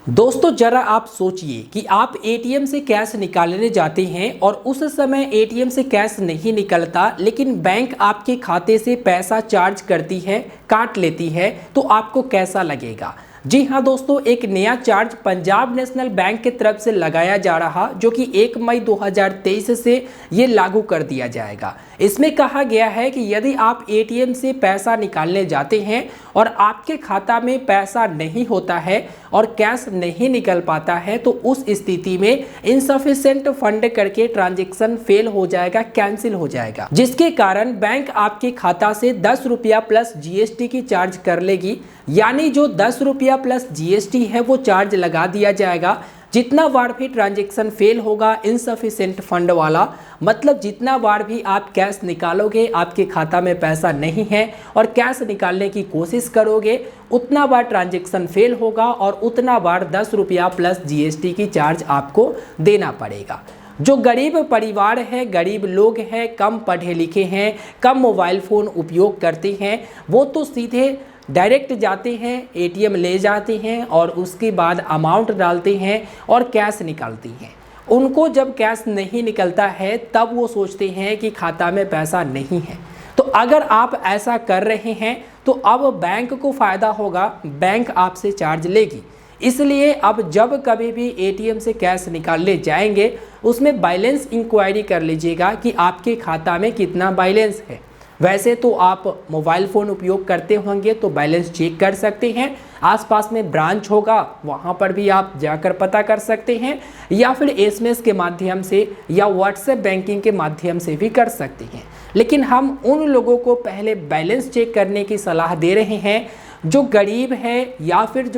दोस्तों जरा आप सोचिए कि आप एटीएम से कैश निकालने जाते हैं और उस समय एटीएम से कैश नहीं निकलता, लेकिन बैंक आपके खाते से पैसा चार्ज करती है, काट लेती है, तो आपको कैसा लगेगा। जी हाँ दोस्तों, एक नया चार्ज पंजाब नेशनल बैंक की तरफ से लगाया जा रहा, जो कि 1 मई 2023 से ये लागू कर दिया जाएगा। इसमें कहा गया है कि यदि आप एटीएम से पैसा निकालने जाते हैं और आपके खाता में पैसा नहीं होता है और कैश नहीं निकल पाता है, तो उस स्थिति में इनसफिशिएंट फंड करके ट्रांजैक्शन फेल हो जाएगा, कैंसिल हो जाएगा, जिसके कारण बैंक आपके खाता से 10 रुपया प्लस जीएसटी की चार्ज कर लेगी। यानी जो 10 रुपया प्लस जीएसटी है वो चार्ज लगा दिया जाएगा। जितना बार भी ट्रांजैक्शन फेल होगा इनसफिशिएंट फंड वाला, मतलब जितना बार भी आप कैश निकालोगे, आपके खाता में पैसा नहीं है और कैश निकालने की कोशिश करोगे, उतना बार ट्रांजैक्शन फेल होगा और उतना बार 10 रुपया प्लस जीएसटी की चार्ज आपको देना पड़ेगा। जो गरीब परिवार है, गरीब लोग हैं, कम पढ़े लिखे हैं, कम मोबाइल फ़ोन उपयोग करते हैं, वो तो सीधे डायरेक्ट जाते हैं, एटीएम ले जाते हैं और उसके बाद अमाउंट डालते हैं और कैश निकालते हैं। उनको जब कैश नहीं निकलता है तब वो सोचते हैं कि खाता में पैसा नहीं है। तो अगर आप ऐसा कर रहे हैं तो अब बैंक को फ़ायदा होगा, बैंक आपसे चार्ज लेगी। इसलिए अब जब कभी भी एटीएम से कैश निकालने जाएंगे, उसमें बैलेंस इंक्वायरी कर लीजिएगा कि आपके खाता में कितना बैलेंस है। वैसे तो आप मोबाइल फ़ोन उपयोग करते होंगे तो बैलेंस चेक कर सकते हैं, आसपास में ब्रांच होगा वहाँ पर भी आप जाकर पता कर सकते हैं, या फिर एसएमएस के माध्यम से या व्हाट्सएप बैंकिंग के माध्यम से भी कर सकते हैं। लेकिन हम उन लोगों को पहले बैलेंस चेक करने की सलाह दे रहे हैं जो गरीब है या फिर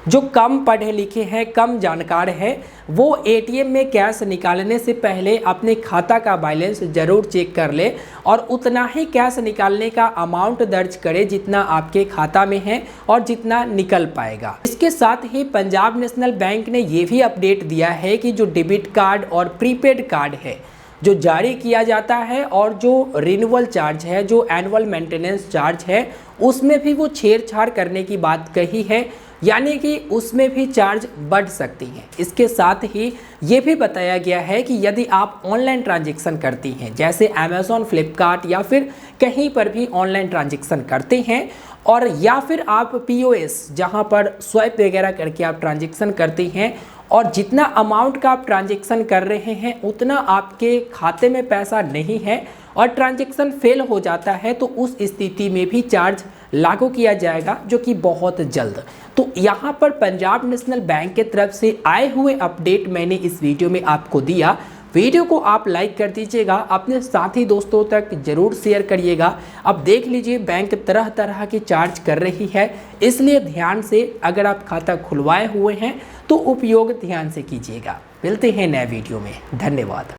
जो कम पढ़े लिखे हैं, कम जानकार है। वो एटीएम में कैश निकालने से पहले अपने खाता का बैलेंस ज़रूर चेक कर ले और उतना ही कैश निकालने का अमाउंट दर्ज करे जितना आपके खाता में है और जितना निकल पाएगा। इसके साथ ही पंजाब नेशनल बैंक ने ये भी अपडेट दिया है कि जो डेबिट कार्ड और प्रीपेड कार्ड है जो जारी किया जाता है और जो रिन्यूअल चार्ज है, जो एनुअल मेंटेनेंस चार्ज है, उसमें भी वो छेड़छाड़ करने की बात कही है, यानी कि उसमें भी चार्ज बढ़ सकती हैं। इसके साथ ही ये भी बताया गया है कि यदि आप ऑनलाइन ट्रांजैक्शन करती हैं, जैसे अमेज़ॉन, फ्लिपकार्ट या फिर कहीं पर भी ऑनलाइन ट्रांजैक्शन करते हैं, और या फिर आप पीओएस जहां पर स्वाइप वगैरह करके आप ट्रांजैक्शन करते हैं और जितना अमाउंट का आप ट्रांजैक्शन कर रहे हैं उतना आपके खाते में पैसा नहीं है और ट्रांजैक्शन फेल हो जाता है, तो उस स्थिति में भी चार्ज लागू किया जाएगा, जो कि बहुत जल्द। तो यहाँ पर पंजाब नेशनल बैंक के तरफ से आए हुए अपडेट मैंने इस वीडियो में आपको दिया। वीडियो को आप लाइक कर दीजिएगा, अपने साथी दोस्तों तक जरूर शेयर करिएगा। अब देख लीजिए बैंक तरह तरह की चार्ज कर रही है, इसलिए ध्यान से अगर आप खाता खुलवाए हुए हैं तो उपयोग ध्यान से कीजिएगा। मिलते हैं नए वीडियो में, धन्यवाद।